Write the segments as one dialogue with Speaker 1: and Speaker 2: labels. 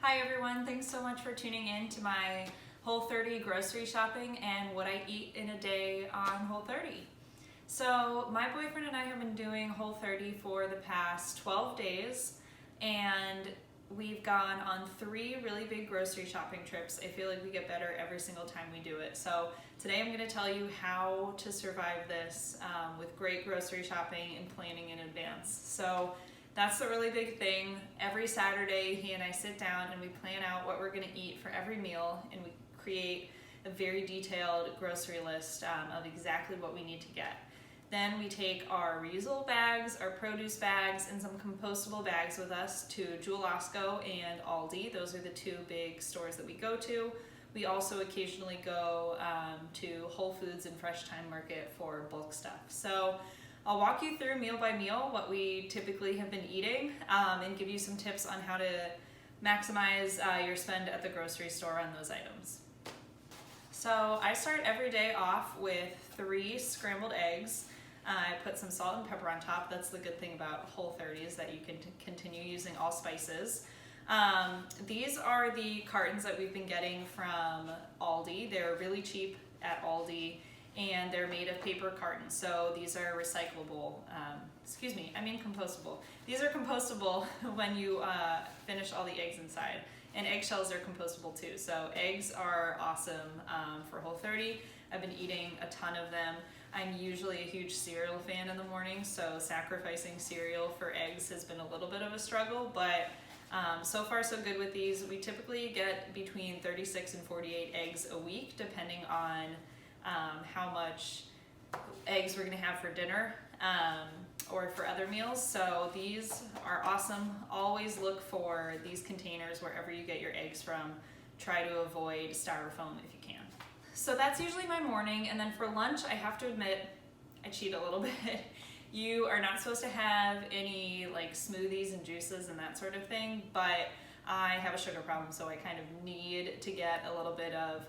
Speaker 1: Hi everyone, thanks so much for tuning in to my Whole30 grocery shopping and what I eat in a day on Whole30. So my boyfriend and I have been doing Whole30 for the past 12 days and we've gone on 3 really big grocery shopping trips. I feel like we get better every single time we do it. So today I'm going to tell you how to survive this with great grocery shopping and planning in advance. So that's the really big thing. Every Saturday, he and I sit down and we plan out what we're gonna eat for every meal, and we create a very detailed grocery list of exactly what we need to get. Then we take our reusable bags, our produce bags, and some compostable bags with us to Jewel Osco and Aldi. Those are the 2 big stores that we go to. We also occasionally go to Whole Foods and Fresh Time Market for bulk stuff. So I'll walk you through meal by meal what we typically have been eating and give you some tips on how to maximize your spend at the grocery store on those items. So I start every day off with 3 scrambled eggs. I put some salt and pepper on top. That's the good thing about Whole30 is that you can continue using all spices. These are the cartons that we've been getting from Aldi. They're really cheap at Aldi, and they're made of paper cartons. So these are recyclable, compostable. These are compostable when you finish all the eggs inside. And eggshells are compostable too. So eggs are awesome for Whole30. I've been eating a ton of them. I'm usually a huge cereal fan in the morning, so sacrificing cereal for eggs has been a little bit of a struggle, but so far so good with these. We typically get between 36 and 48 eggs a week, depending on how much eggs we're gonna have for dinner or for other meals. So these are awesome. Always look for these containers wherever you get your eggs from. Try to avoid styrofoam if you can. So that's usually my morning, and then for lunch I have to admit I cheat a little bit. You are not supposed to have any like smoothies and juices and that sort of thing, but I have a sugar problem, so I kind of need to get a little bit of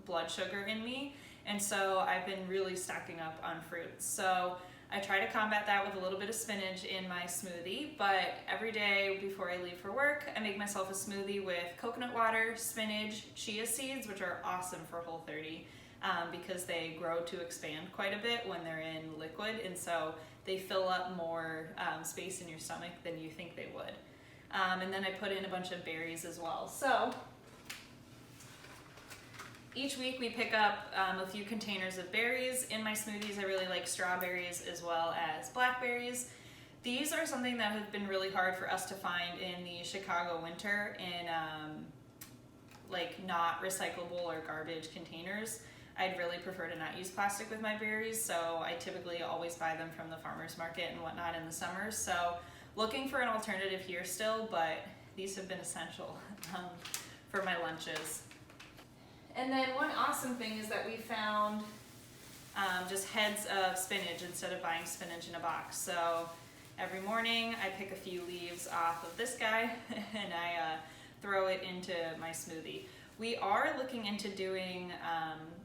Speaker 1: blood sugar in me. And so I've been really stocking up on fruits. So I try to combat that with a little bit of spinach in my smoothie, but every day before I leave for work, I make myself a smoothie with coconut water, spinach, chia seeds, which are awesome for Whole30 because they grow to expand quite a bit when they're in liquid, and so they fill up more space in your stomach than you think they would. And then I put in a bunch of berries as well. So each week we pick up a few containers of berries. In my smoothies I really like strawberries as well as blackberries. These are something that has been really hard for us to find in the Chicago winter in like not recyclable or garbage containers. I'd really prefer to not use plastic with my berries, so I typically always buy them from the farmer's market and whatnot in the summer. So looking for an alternative here still, but these have been essential for my lunches. And then one awesome thing is that we found just heads of spinach instead of buying spinach in a box. So every morning I pick a few leaves off of this guy and I throw it into my smoothie. We are looking into doing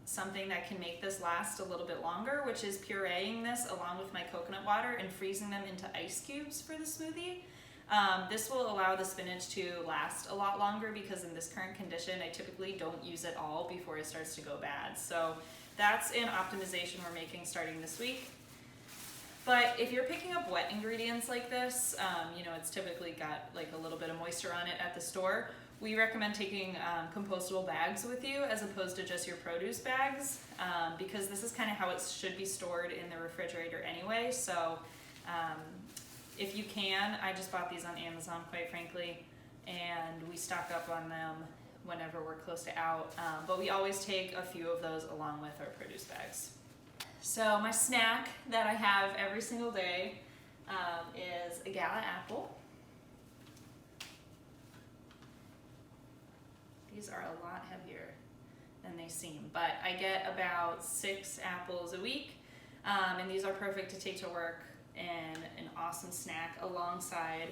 Speaker 1: something that can make this last a little bit longer, which is pureeing this along with my coconut water and freezing them into ice cubes for the smoothie. This will allow the spinach to last a lot longer because in this current condition I typically don't use it all before it starts to go bad. So that's an optimization we're making starting this week. But if you're picking up wet ingredients like this, it's typically got like a little bit of moisture on it at the store. We recommend taking compostable bags with you as opposed to just your produce bags because this is kind of how it should be stored in the refrigerator anyway. So if you can, I just bought these on Amazon, quite frankly, and we stock up on them whenever we're close to out, but we always take a few of those along with our produce bags. So my snack that I have every single day is a gala apple. These are a lot heavier than they seem, but I get about 6 apples a week, and these are perfect to take to work and an awesome snack alongside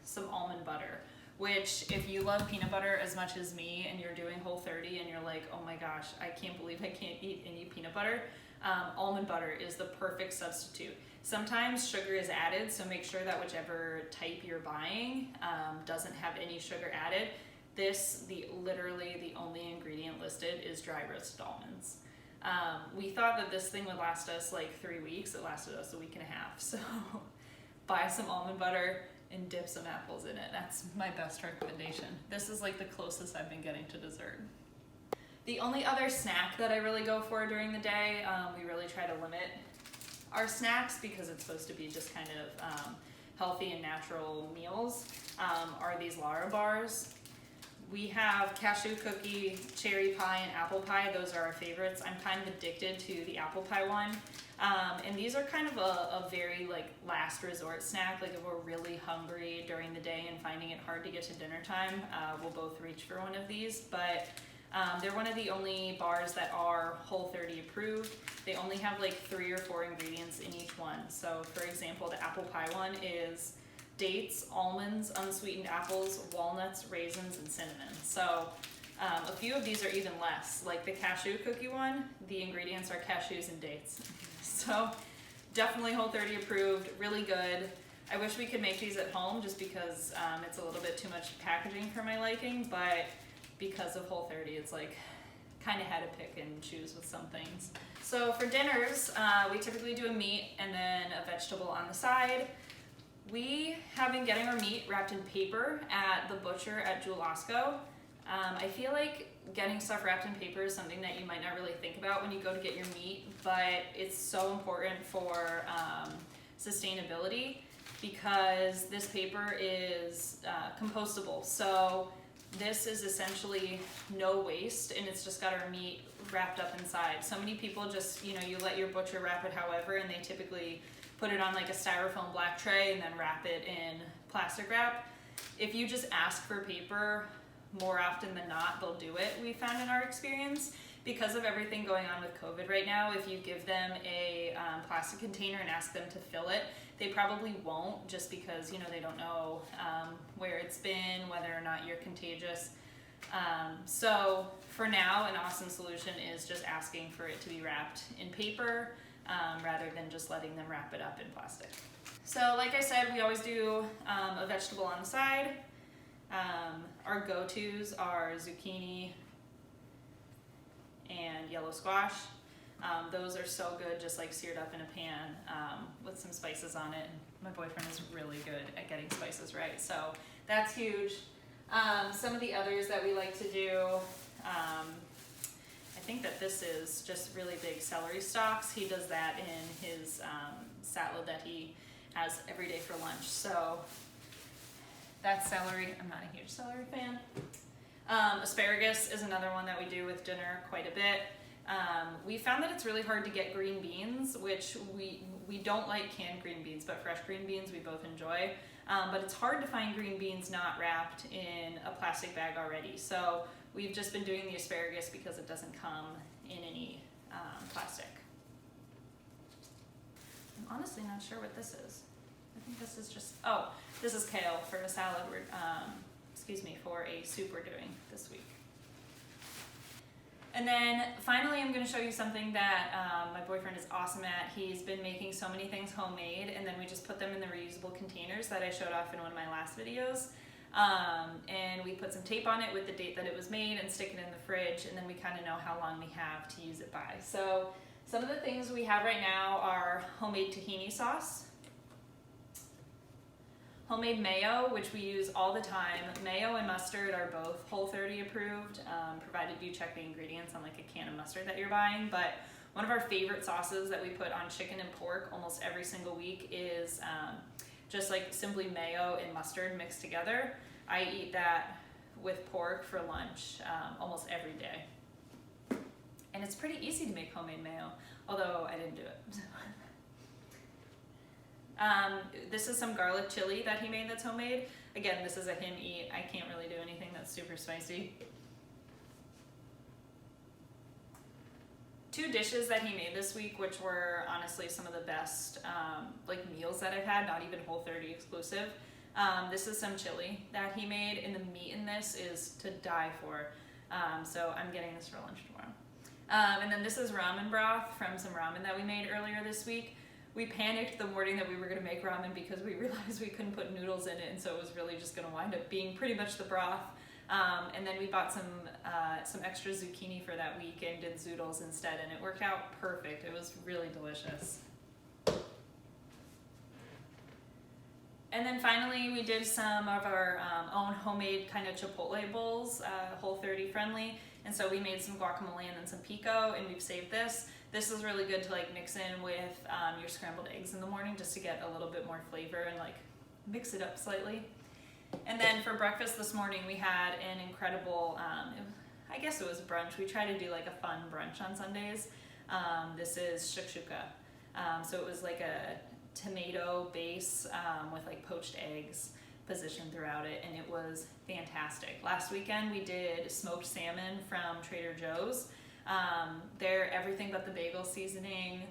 Speaker 1: some almond butter, which if you love peanut butter as much as me and you're doing Whole30 and you're like, oh my gosh, I can't believe I can't eat any peanut butter, almond butter is the perfect substitute. Sometimes sugar is added, so make sure that whichever type you're buying doesn't have any sugar added. Literally the only ingredient listed is dry roasted almonds. We thought that this thing would last us like 3 weeks. It lasted us a week and a half. So buy some almond butter and dip some apples in it. That's my best recommendation. This is like the closest I've been getting to dessert. The only other snack that I really go for during the day, we really try to limit our snacks because it's supposed to be just kind of healthy and natural meals, are these Lara bars. We have cashew cookie, cherry pie, and apple pie. Those are our favorites. I'm kind of addicted to the apple pie one. And these are kind of a very like last resort snack. Like if we're really hungry during the day and finding it hard to get to dinner time, we'll both reach for one of these. But they're one of the only bars that are Whole30 approved. They only have like 3 or 4 ingredients in each one. So for example, the apple pie one is dates, almonds, unsweetened apples, walnuts, raisins, and cinnamon. So a few of these are even less. Like the cashew cookie one, the ingredients are cashews and dates. So definitely Whole30 approved, really good. I wish we could make these at home just because it's a little bit too much packaging for my liking, but because of Whole30, it's like kind of had to pick and choose with some things. So for dinners, we typically do a meat and then a vegetable on the side. We have been getting our meat wrapped in paper at the butcher at Jewel Osco. I feel like getting stuff wrapped in paper is something that you might not really think about when you go to get your meat, but it's so important for sustainability because this paper is compostable. So this is essentially no waste, and it's just got our meat wrapped up inside. So many people just, you let your butcher wrap it however, and they typically put it on like a styrofoam black tray and then wrap it in plastic wrap. If you just ask for paper, more often than not, they'll do it, we found in our experience. Because of everything going on with COVID right now, if you give them a plastic container and ask them to fill it, they probably won't, just because they don't know where it's been, whether or not you're contagious. So for now, an awesome solution is just asking for it to be wrapped in paper rather than just letting them wrap it up in plastic. So like I said, we always do a vegetable on the side. Our go-tos are zucchini and yellow squash. Those are so good, just like seared up in a pan with some spices on it. My boyfriend is really good at getting spices right, so that's huge. Some of the others that we like to do, I think that this is just really big celery stalks. He does that in his salad that he has every day for lunch. So that's celery. I'm not a huge celery fan. Asparagus is another one that we do with dinner quite a bit. We found that it's really hard to get green beans, which we don't like canned green beans, but fresh green beans we both enjoy. But it's hard to find green beans not wrapped in a plastic bag already. So we've just been doing the asparagus because it doesn't come in any plastic. I'm honestly not sure what this is. I think this is just, this is kale for a salad, for a soup we're doing this week. And then finally, I'm going to show you something that my boyfriend is awesome at. He's been making so many things homemade, and then we just put them in the reusable containers that I showed off in one of my last videos. And we put some tape on it with the date that it was made and stick it in the fridge, and then we kind of know how long we have to use it by. So some of the things we have right now are homemade tahini sauce, homemade mayo, which we use all the time. Mayo and mustard are both Whole30 approved, provided you check the ingredients on like a can of mustard that you're buying. But one of our favorite sauces that we put on chicken and pork almost every single week is just like simply mayo and mustard mixed together. I eat that with pork for lunch almost every day. And it's pretty easy to make homemade mayo, although I didn't do it. This is some garlic chili that he made that's homemade. Again, this is a him eat. I can't really do anything that's super spicy. 2 dishes that he made this week, which were honestly some of the best like meals that I've had, not even Whole30 exclusive. This is some chili that he made, and the meat in this is to die for. So I'm getting this for lunch tomorrow. And then this is ramen broth from some ramen that we made earlier this week. We panicked the morning that we were going to make ramen because we realized we couldn't put noodles in it, and so it was really just going to wind up being pretty much the broth. And then we bought some extra zucchini for that week and did zoodles instead, and it worked out perfect. It was really delicious. And then finally, we did some of our own homemade kind of chipotle bowls, Whole30 friendly. And so we made some guacamole and then some pico, and we've saved this. This is really good to like mix in with your scrambled eggs in the morning, just to get a little bit more flavor and like mix it up slightly. And then for breakfast this morning, we had an incredible, I guess it was brunch. We try to do like a fun brunch on Sundays. This is shakshuka. So it was like a tomato base with like poached eggs positioned throughout it, and it was fantastic. Last weekend we did smoked salmon from Trader Joe's. They're everything but the bagel seasoning.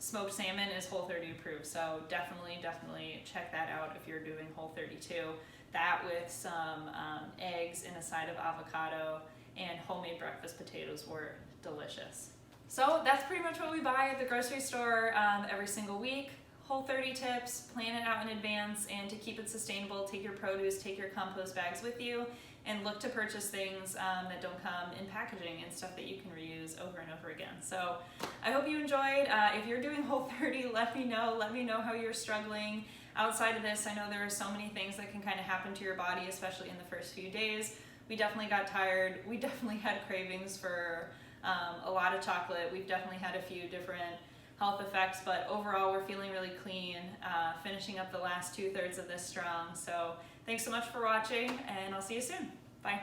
Speaker 1: Smoked salmon is Whole30 approved, so definitely check that out if you're doing Whole30 too. That with some eggs and a side of avocado and homemade breakfast potatoes were delicious. So that's pretty much what we buy at the grocery store every single week. Whole30 tips, plan it out in advance, and to keep it sustainable, take your produce, take your compost bags with you, and look to purchase things that don't come in packaging and stuff that you can reuse over and over again. So I hope you enjoyed. If you're doing Whole30, let me know how you're struggling. Outside of this, I know there are so many things that can kind of happen to your body, especially in the first few days. We definitely got tired. We definitely had cravings for a lot of chocolate. We've definitely had a few different health effects, but overall we're feeling really clean, finishing up the last 2/3 of this strong. So thanks so much for watching, and I'll see you soon. Bye.